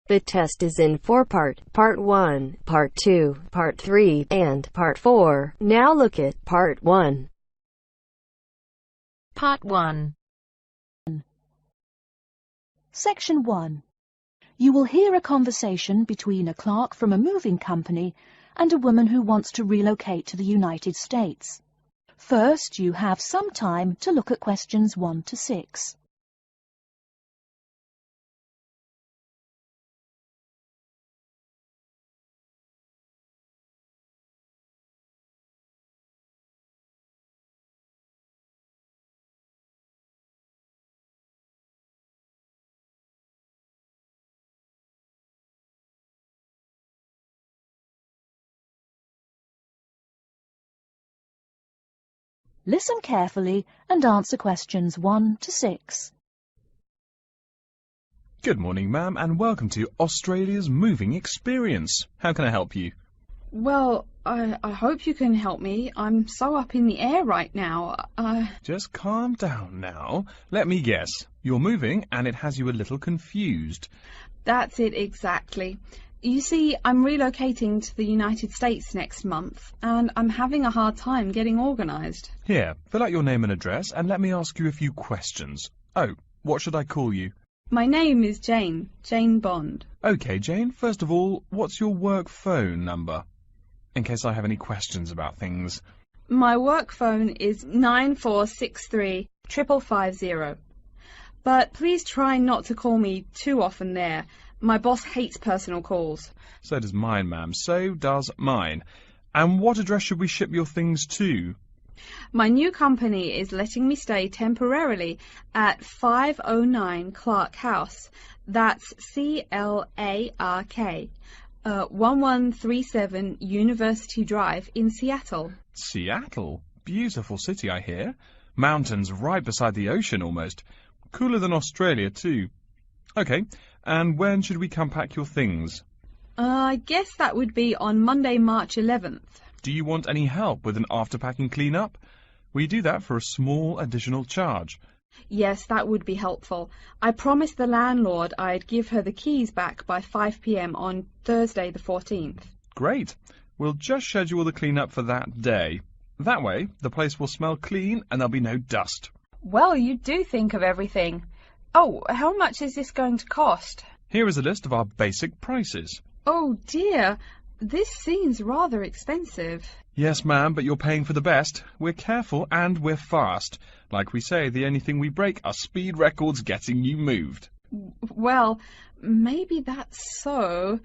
The test is in 4-part, Part 1, Part 2, Part 3, and Part 4. Now look at Part 1. Part 1. Section 1. You will hear a conversation between a clerk from a moving company and a woman who wants to relocate to the United States. First, you have some time to look at questions 1 to 6. Listen carefully and answer questions 1 to 6. Good morning, ma'am, and welcome to Australia's Moving Experience. How can I help you? Well, I hope you can help me. I'm so up in the air right now. Just calm down now. Let me guess. You're moving and it has you a little confused. That's it exactly. You see, I'm relocating to the United States next month, and I'm having a hard time getting organised. Here, fill out your name and address and let me ask you a few questions. Oh, what should I call you? My name is Jane Bond. OK, Jane, first of all, what's your work phone number? In case I have any questions about things. My work phone is 9463 550. But please try not to call me too often there. My boss hates personal calls. So does mine, ma'am. So does mine. And what address should we ship your things to? My new company is letting me stay temporarily at 509 Clark House. That's C-L-A-R-K, 1137 University Drive in Seattle. Seattle? Beautiful city, I hear. Mountains right beside the ocean almost. Cooler than Australia, too. OK, and when should we come pack your things? I guess that would be on Monday, March 11th. Do you want any help with an after-packing clean-up? We do that for a small additional charge. Yes, that would be helpful. I promised the landlord I'd give her the keys back by 5 p.m. on Thursday the 14th. Great. We'll just schedule the clean-up for that day. That way, the place will smell clean and there'll be no dust. Well, you do think of everything. Oh, how much is this going to cost? Here is a list of our basic prices. Oh dear, this seems rather expensive. Yes, ma'am, but you're paying for the best. We're careful and we're fast. Like we say, the only thing we break are speed records getting you moved. Well, maybe that's so.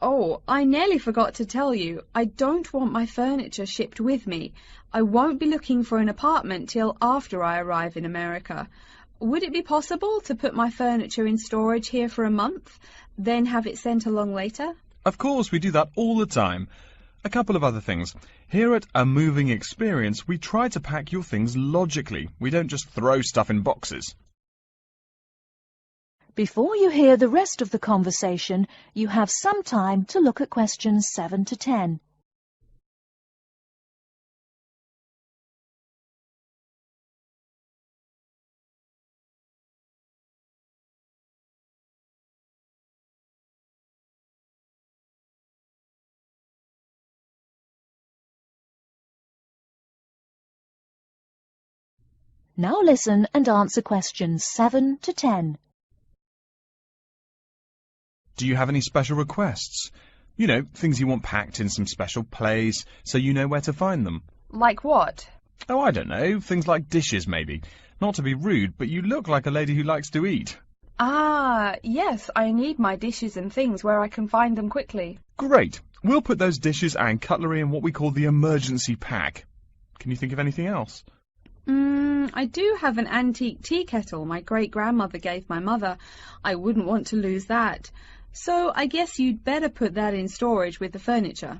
Oh, I nearly forgot to tell you. I don't want my furniture shipped with me. I won't be looking for an apartment till after I arrive in America. Would it be possible to put my furniture in storage here for a month, then have it sent along later? Of course, we do that all the time. A couple of other things. Here at A Moving Experience, we try to pack your things logically. We don't just throw stuff in boxes. Before you hear the rest of the conversation, you have some time to look at questions 7 to 10. Now listen and answer questions 7 to 10. Do you have any special requests? You know, things you want packed in some special place, so you know where to find them. Like what? Oh, I don't know. Things like dishes, maybe. Not to be rude, but you look like a lady who likes to eat. Ah, yes, I need my dishes and things where I can find them quickly. Great. We'll put those dishes and cutlery in what we call the emergency pack. Can you think of anything else? I do have an antique tea kettle my great-grandmother gave my mother. I wouldn't want to lose that. So I guess you'd better put that in storage with the furniture.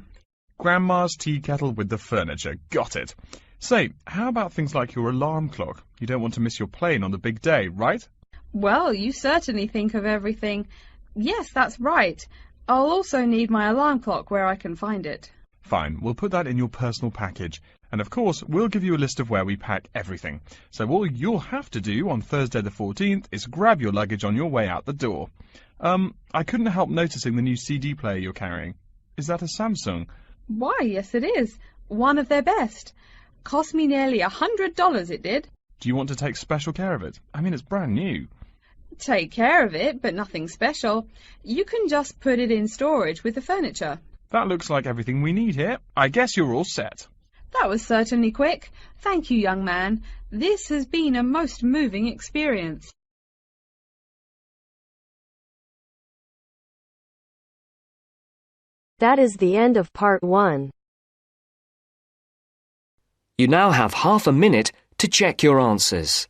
Grandma's tea kettle with the furniture. Got it. Say, how about things like your alarm clock? You don't want to miss your plane on the big day, right? Well, you certainly think of everything. Yes, that's right. I'll also need my alarm clock where I can find it. Fine, we'll put that in your personal package. And of course, we'll give you a list of where we pack everything. So all you'll have to do on Thursday the 14th is grab your luggage on your way out the door. I couldn't help noticing the new CD player you're carrying. Is that a Samsung? Why, yes it is. One of their best. Cost me nearly $100, it did. Do you want to take special care of it? I mean, it's brand new. Take care of it, but nothing special. You can just put it in storage with the furniture. That looks like everything we need here. I guess you're all set. That was certainly quick. Thank you, young man. This has been a most moving experience. That is the end of part 1. You now have half a minute to check your answers.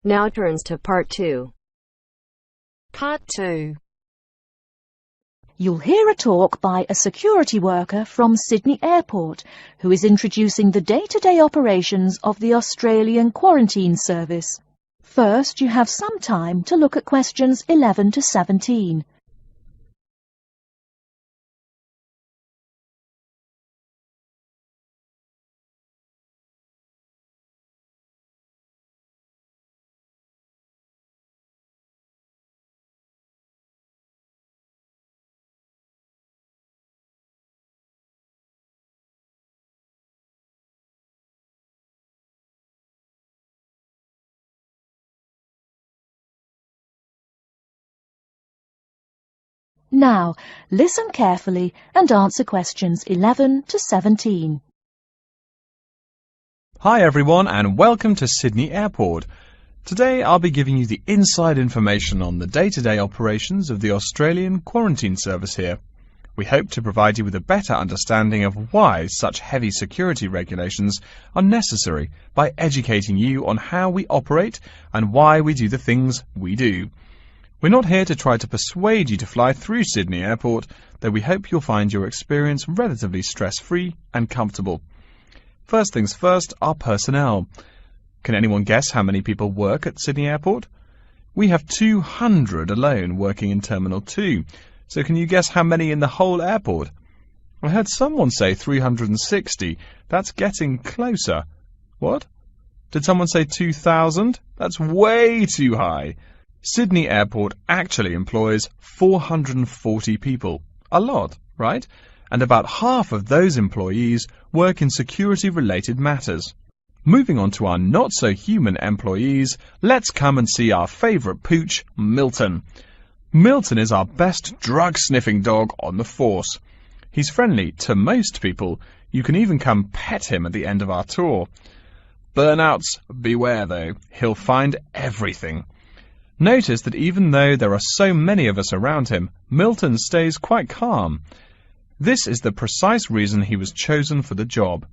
Now turns to part 2. Part 2. You'll hear a talk by a security worker from Sydney Airport who is introducing the day-to-day operations of the Australian Quarantine Service. First, you have some time to look at questions 11 to 17. Now, listen carefully and answer questions 11 to 17. Hi everyone and welcome to Sydney Airport. Today I'll be giving you the inside information on the day-to-day operations of the Australian Quarantine Service here. We hope to provide you with a better understanding of why such heavy security regulations are necessary by educating you on how we operate and why we do the things we do. We're not here to try to persuade you to fly through Sydney Airport, though we hope you'll find your experience relatively stress-free and comfortable. First things first, our personnel. Can anyone guess how many people work at Sydney Airport? We have 200 alone working in Terminal 2, so can you guess how many in the whole airport? I heard someone say 360. That's getting closer. What? Did someone say 2,000? That's way too high. Sydney Airport actually employs 440 people. A lot, right? And about half of those employees work in security-related matters. Moving on to our not-so-human employees, let's come and see our favourite pooch, Milton. Milton is our best drug-sniffing dog on the force. He's friendly to most people. You can even come pet him at the end of our tour. Burnouts, beware though. He'll find everything. Notice that even though there are so many of us around him, Milton stays quite calm. This is the precise reason he was chosen for the job.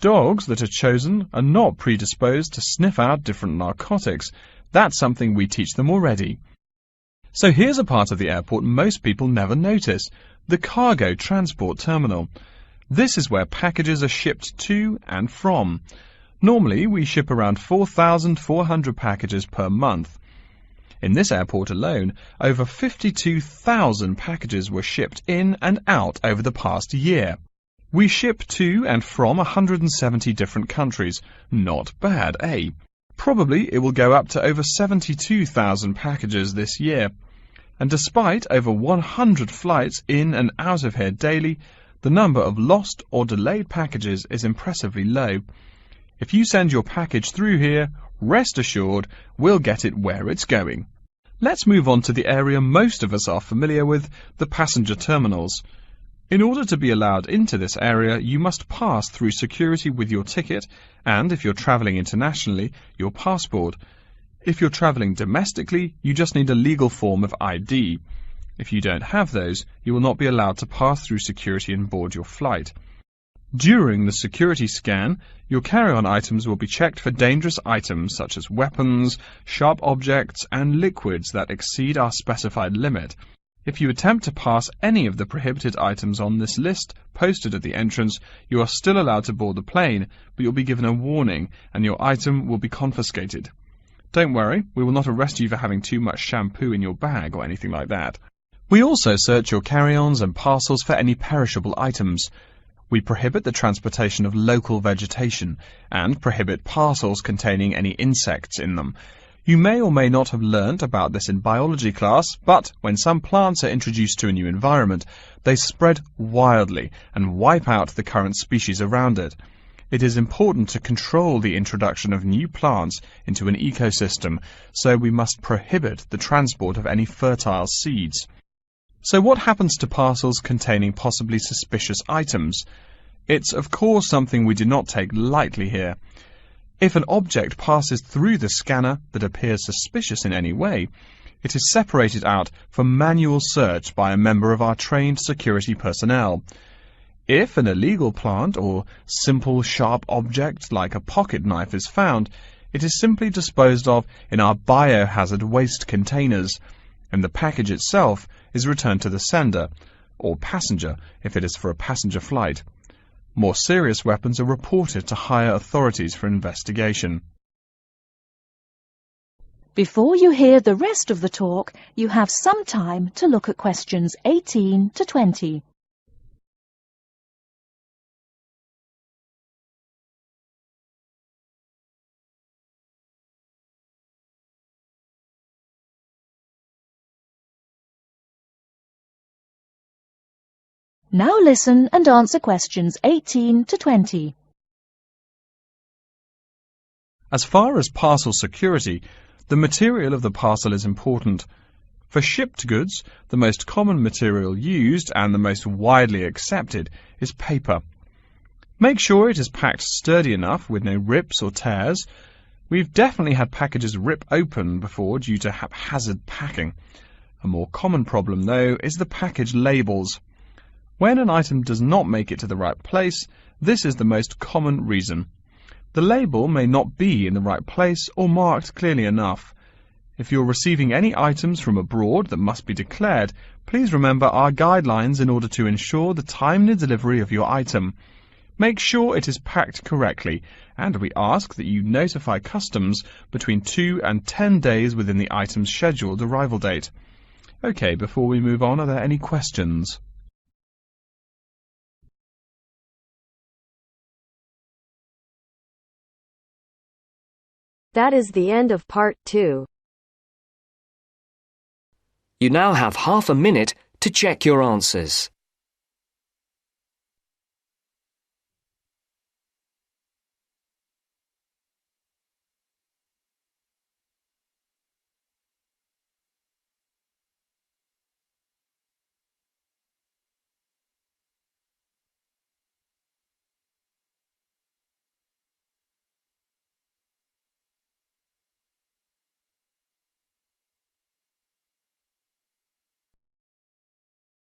Dogs that are chosen are not predisposed to sniff out different narcotics. That's something we teach them already. So here's a part of the airport most people never notice, the cargo transport terminal. This is where packages are shipped to and from. Normally, we ship around 4,400 packages per month. In this airport alone, over 52,000 packages were shipped in and out over the past year. We ship to and from 170 different countries. Not bad, eh? Probably it will go up to over 72,000 packages this year. And despite over 100 flights in and out of here daily, the number of lost or delayed packages is impressively low. If you send your package through here, rest assured we'll get it where it's going. Let's move on to the area most of us are familiar with, the passenger terminals. In order to be allowed into this area, you must pass through security with your ticket and, if you're travelling internationally, your passport. If you're travelling domestically, you just need a legal form of ID. If you don't have those, you will not be allowed to pass through security and board your flight. During the security scan, your carry-on items will be checked for dangerous items such as weapons, sharp objects, and liquids that exceed our specified limit. If you attempt to pass any of the prohibited items on this list posted at the entrance, you are still allowed to board the plane, but you'll be given a warning and your item will be confiscated. Don't worry, we will not arrest you for having too much shampoo in your bag or anything like that. We also search your carry-ons and parcels for any perishable items. We prohibit the transportation of local vegetation and prohibit parcels containing any insects in them. You may or may not have learnt about this in biology class, but when some plants are introduced to a new environment, they spread wildly and wipe out the current species around it. It is important to control the introduction of new plants into an ecosystem, so we must prohibit the transport of any fertile seeds. So what happens to parcels containing possibly suspicious items? It's of course something we do not take lightly here. If an object passes through the scanner that appears suspicious in any way, it is separated out for manual search by a member of our trained security personnel. If an illegal plant or simple sharp object like a pocket knife is found, it is simply disposed of in our biohazard waste containers, and the package itself is returned to the sender, or passenger if it is for a passenger flight. More serious weapons are reported to higher authorities for investigation. Before you hear the rest of the talk, you have some time to look at questions 18 to 20. Now listen and answer questions 18 to 20. As far as parcel security, the material of the parcel is important. For shipped goods, the most common material used and the most widely accepted is paper. Make sure it is packed sturdy enough with no rips or tears. We've definitely had packages rip open before due to haphazard packing. A more common problem, though, is the package labels. When an item does not make it to the right place, this is the most common reason. The label may not be in the right place or marked clearly enough. If you're receiving any items from abroad that must be declared, please remember our guidelines in order to ensure the timely delivery of your item. Make sure it is packed correctly, and we ask that you notify customs between 2 and 10 days within the item's scheduled arrival date. Okay, before we move on, are there any questions? That is the end of part 2. You now have half a minute to check your answers.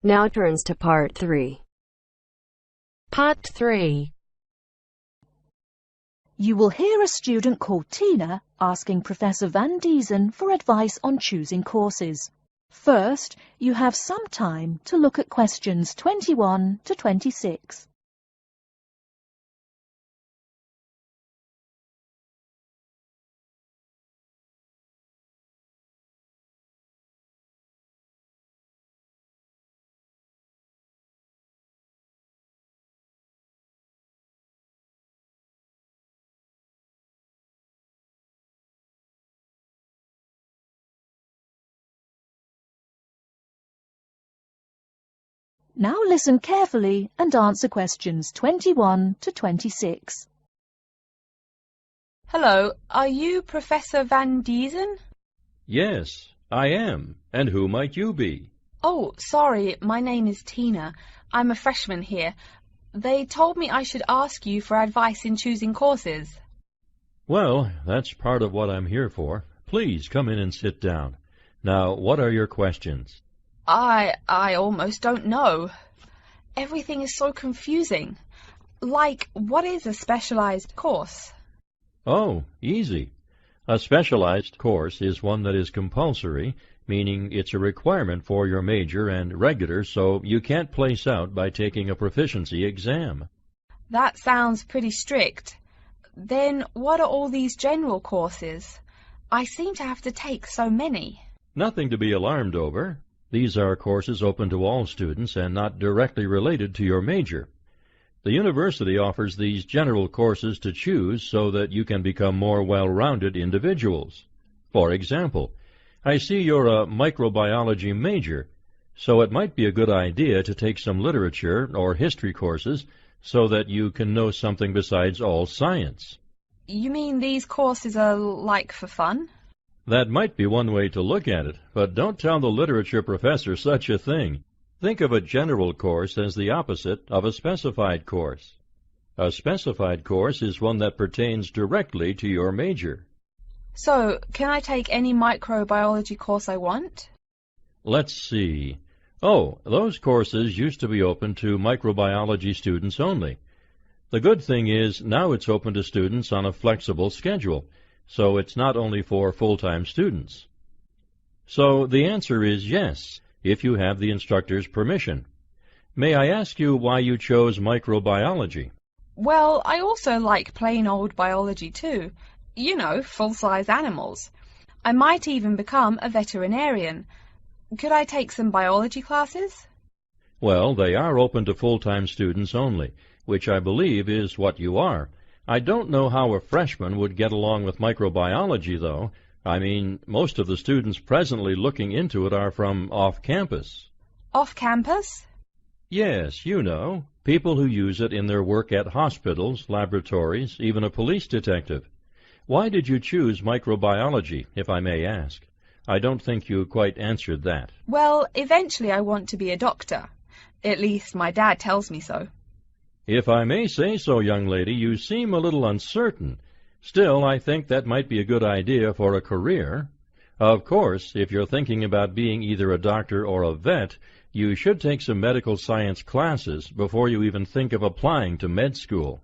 Now turns to part 3. Part 3. You will hear a student called Tina asking Professor Van Diesen for advice on choosing courses. First, you have some time to look at questions 21 to 26. Now listen carefully and answer questions 21 to 26. Hello, are you Professor Van Diesen? Yes, I am. And who might you be? Oh, sorry, my name is Tina. I'm a freshman here. They told me I should ask you for advice in choosing courses. Well, that's part of what I'm here for. Please come in and sit down. Now, what are your questions? I almost don't know. Everything is so confusing. Like, what is a specialized course? Oh, easy. A specialized course is one that is compulsory, meaning it's a requirement for your major and regular, so you can't place out by taking a proficiency exam. That sounds pretty strict. Then what are all these general courses? I seem to have to take so many. Nothing to be alarmed over. These are courses open to all students and not directly related to your major. The university offers these general courses to choose so that you can become more well-rounded individuals. For example, I see you're a microbiology major, so it might be a good idea to take some literature or history courses so that you can know something besides all science. You mean these courses are like for fun? That might be one way to look at it, but don't tell the literature professor such a thing. Think of a general course as the opposite of a specified course. A specified course is one that pertains directly to your major. So, can I take any microbiology course I want? Let's see. Oh, those courses used to be open to microbiology students only. The good thing is now it's open to students on a flexible schedule, so it's not only for full-time students. So the answer is yes, if you have the instructor's permission. May I ask you why you chose microbiology? Well, I also like plain old biology too. You know, full-size animals. I might even become a veterinarian. Could I take some biology classes? Well, they are open to full-time students only, which I believe is what you are. I don't know how a freshman would get along with microbiology, though. I mean, most of the students presently looking into it are from off-campus. Off-campus? Yes, you know, people who use it in their work at hospitals, laboratories, even a police detective. Why did you choose microbiology, if I may ask? I don't think you quite answered that. Well, eventually I want to be a doctor. At least my dad tells me so. If I may say so, young lady, you seem a little uncertain. Still, I think that might be a good idea for a career. Of course, if you're thinking about being either a doctor or a vet, you should take some medical science classes before you even think of applying to med school.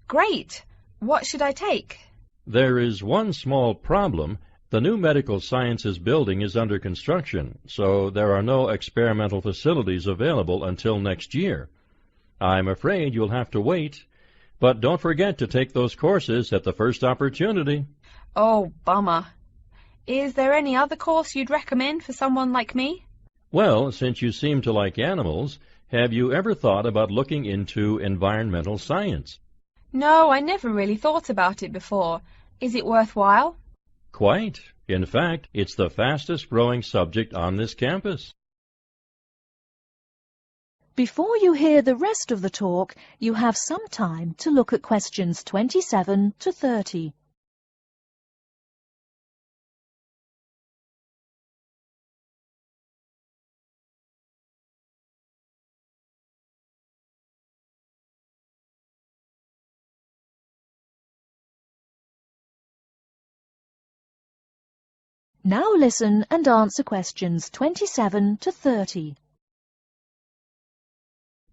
Great! What should I take? There is one small problem. The new medical sciences building is under construction, so there are no experimental facilities available until next year. I'm afraid you'll have to wait, but don't forget to take those courses at the first opportunity. Oh, bummer. Is there any other course you'd recommend for someone like me? Well, since you seem to like animals, have you ever thought about looking into environmental science? No, I never really thought about it before. Is it worthwhile? Quite. In fact, it's the fastest-growing subject on this campus. Before you hear the rest of the talk, you have some time to look at questions 27 to 30. Now listen and answer questions 27 to 30.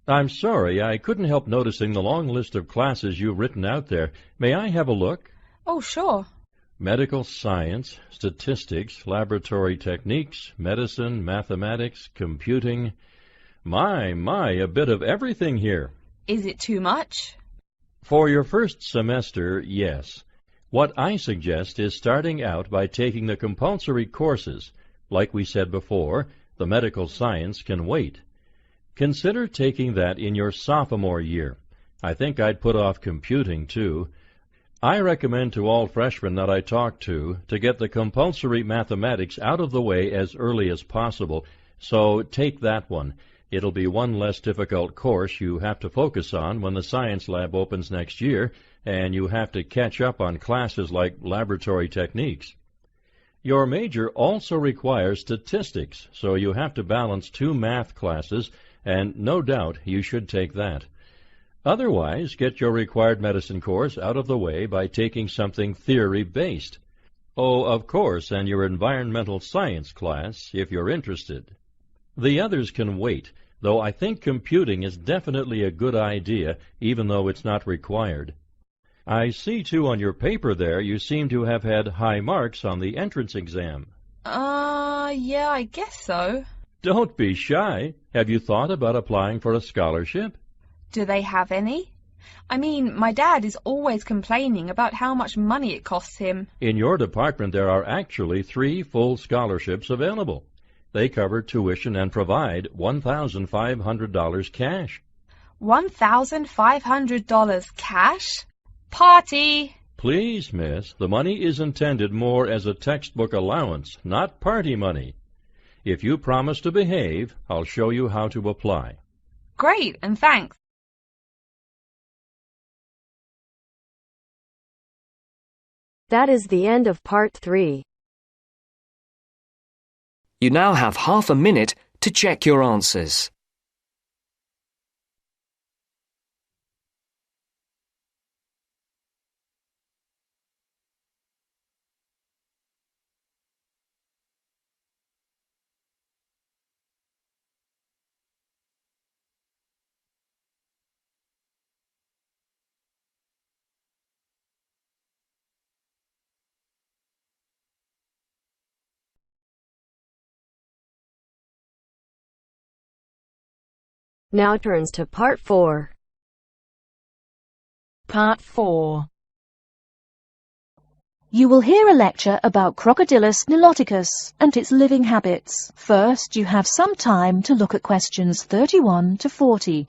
I'm sorry, I couldn't help noticing the long list of classes you've written out there. May I have a look? Oh, sure. Medical science, statistics, laboratory techniques, medicine, mathematics, computing. My, a bit of everything here. Is it too much? For your first semester, yes. What I suggest is starting out by taking the compulsory courses. Like we said before, the medical science can wait. Consider taking that in your sophomore year. I think I'd put off computing, too. I recommend to all freshmen that I talk to get the compulsory mathematics out of the way as early as possible, so take that one. It'll be one less difficult course you have to focus on when the science lab opens next year, and you have to catch up on classes like laboratory techniques. Your major also requires statistics, so you have to balance 2 math classes, and no doubt you should take that. Otherwise, get your required medicine course out of the way by taking something theory-based. Oh, of course, and your environmental science class, if you're interested. The others can wait. though I think computing is definitely a good idea, even though it's not required. I see, too, on your paper there you seem to have had high marks on the entrance exam. Yeah, I guess so. Don't be shy. Have you thought about applying for a scholarship? Do they have any? I mean, my dad is always complaining about how much money it costs him. In your department there are actually 3 full scholarships available. They cover tuition and provide $1,500 cash. $1,500 cash? Party! Please, miss, the money is intended more as a textbook allowance, not party money. If you promise to behave, I'll show you how to apply. Great, and thanks. That is the end of part 3. You now have half a minute to check your answers. Now turns to part 4. Part 4. You will hear a lecture about Crocodylus niloticus and its living habits. First, you have some time to look at questions 31 to 40.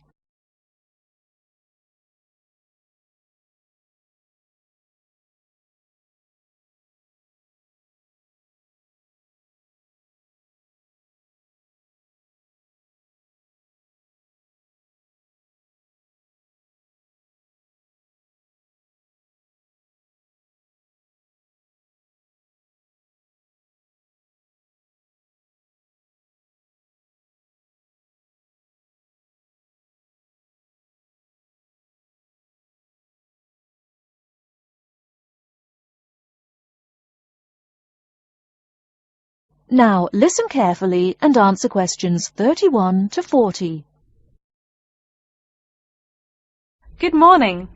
Now, listen carefully and answer questions 31 to 40. Good morning.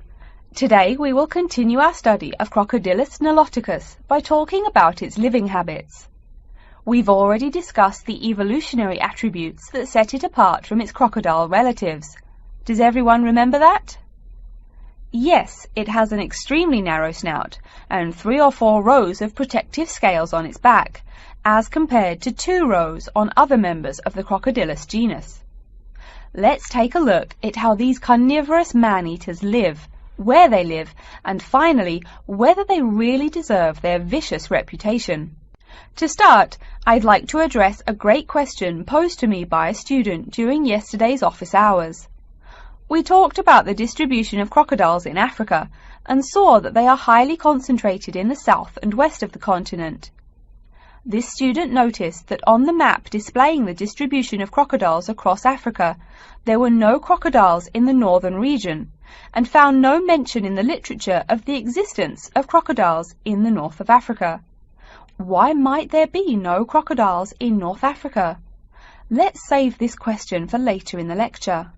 Today we will continue our study of Crocodylus niloticus by talking about its living habits. We've already discussed the evolutionary attributes that set it apart from its crocodile relatives. Does everyone remember that? Yes, it has an extremely narrow snout and 3 or 4 rows of protective scales on its back, as compared to 2 rows on other members of the Crocodylus genus. Let's take a look at how these carnivorous man-eaters live, where they live, and finally, whether they really deserve their vicious reputation. To start, I'd like to address a great question posed to me by a student during yesterday's office hours. We talked about the distribution of crocodiles in Africa and saw that they are highly concentrated in the south and west of the continent. This student noticed that on the map displaying the distribution of crocodiles across Africa, there were no crocodiles in the northern region, and found no mention in the literature of the existence of crocodiles in the north of Africa. Why might there be no crocodiles in North Africa? Let's save this question for later in the lecture.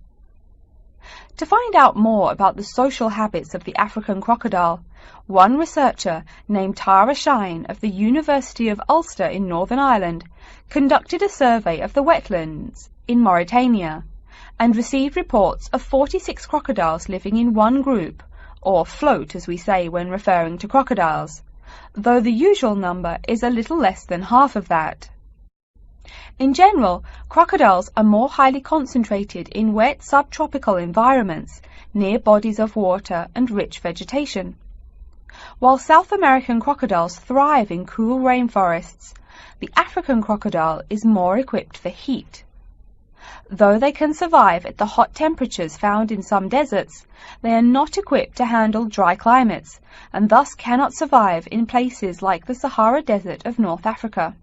To find out more about the social habits of the African crocodile, one researcher named Tara Shine of the University of Ulster in Northern Ireland conducted a survey of the wetlands in Mauritania and received reports of 46 crocodiles living in one group, or float as we say when referring to crocodiles, though the usual number is a little less than half of that. In general, crocodiles are more highly concentrated in wet subtropical environments, near bodies of water and rich vegetation. While South American crocodiles thrive in cool rainforests, the African crocodile is more equipped for heat. Though they can survive at the hot temperatures found in some deserts, they are not equipped to handle dry climates, and thus cannot survive in places like the Sahara Desert of North Africa.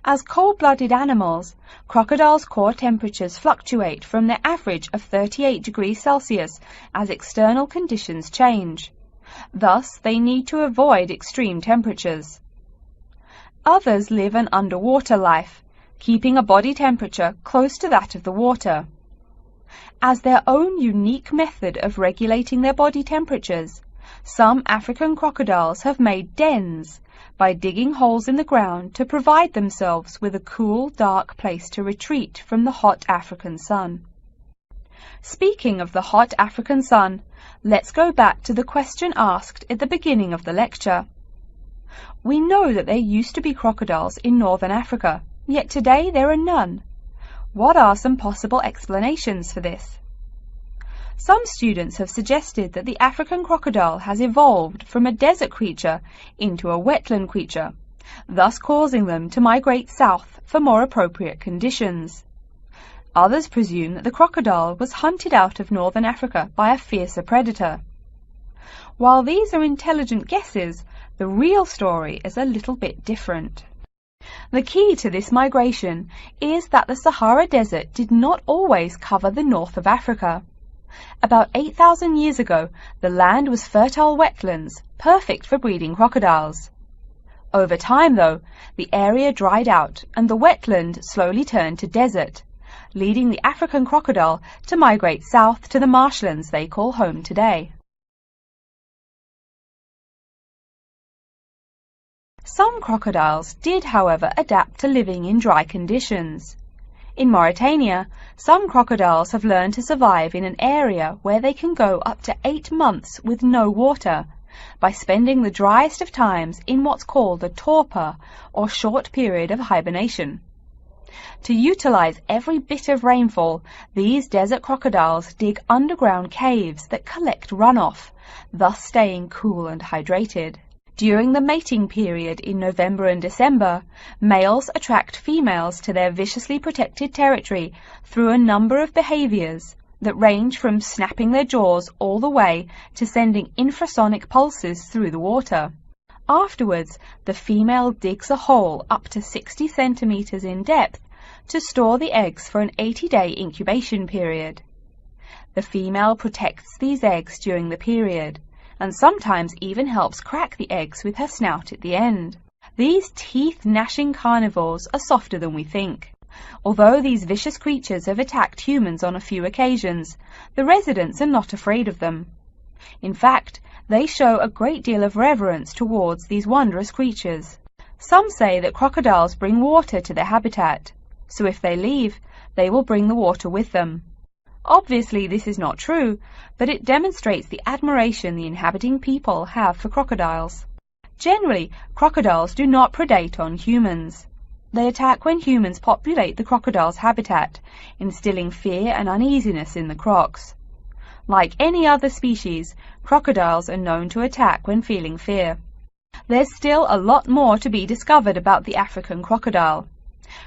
As cold-blooded animals, crocodiles' core temperatures fluctuate from their average of 38 degrees Celsius as external conditions change. Thus, they need to avoid extreme temperatures. Others live an underwater life, keeping a body temperature close to that of the water. As their own unique method of regulating their body temperatures, some African crocodiles have made dens by digging holes in the ground to provide themselves with a cool, dark place to retreat from the hot African sun. Speaking of the hot African sun, let's go back to the question asked at the beginning of the lecture. We know that there used to be crocodiles in northern Africa, yet today there are none. What are some possible explanations for this? Some students have suggested that the African crocodile has evolved from a desert creature into a wetland creature, thus causing them to migrate south for more appropriate conditions. Others presume that the crocodile was hunted out of northern Africa by a fiercer predator. While these are intelligent guesses, the real story is a little bit different. The key to this migration is that the Sahara Desert did not always cover the north of Africa. About 8,000 years ago, the land was fertile wetlands, perfect for breeding crocodiles. Over time, though, the area dried out and the wetland slowly turned to desert, leading the African crocodile to migrate south to the marshlands they call home today. Some crocodiles did, however, adapt to living in dry conditions. In Mauritania, some crocodiles have learned to survive in an area where they can go up to 8 months with no water, by spending the driest of times in what's called a torpor, or short period of hibernation. To utilize every bit of rainfall, these desert crocodiles dig underground caves that collect runoff, thus staying cool and hydrated. During the mating period in November and December, males attract females to their viciously protected territory through a number of behaviors that range from snapping their jaws all the way to sending infrasonic pulses through the water. Afterwards, the female digs a hole up to 60 centimeters in depth to store the eggs for an 80-day incubation period. The female protects these eggs during the period, and sometimes even helps crack the eggs with her snout at the end. These teeth-gnashing carnivores are softer than we think. Although these vicious creatures have attacked humans on a few occasions, the residents are not afraid of them. In fact, they show a great deal of reverence towards these wondrous creatures. Some say that crocodiles bring water to their habitat, so if they leave, they will bring the water with them. Obviously, this is not true, but it demonstrates the admiration the inhabiting people have for crocodiles. Generally, crocodiles do not predate on humans. They attack when humans populate the crocodile's habitat, instilling fear and uneasiness in the crocs. Like any other species, crocodiles are known to attack when feeling fear. There's still a lot more to be discovered about the African crocodile.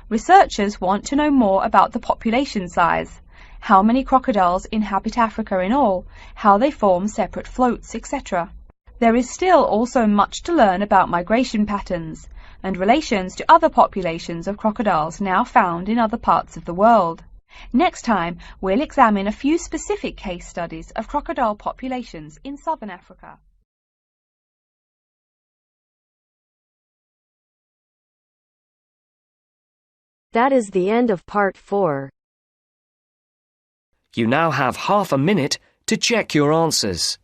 Researchers want to know more about the population size, how many crocodiles inhabit Africa in all, how they form separate floats, etc. There is still also much to learn about migration patterns and relations to other populations of crocodiles now found in other parts of the world. Next time, we'll examine a few specific case studies of crocodile populations in southern Africa. That is the end of part 4. You now have half a minute to check your answers.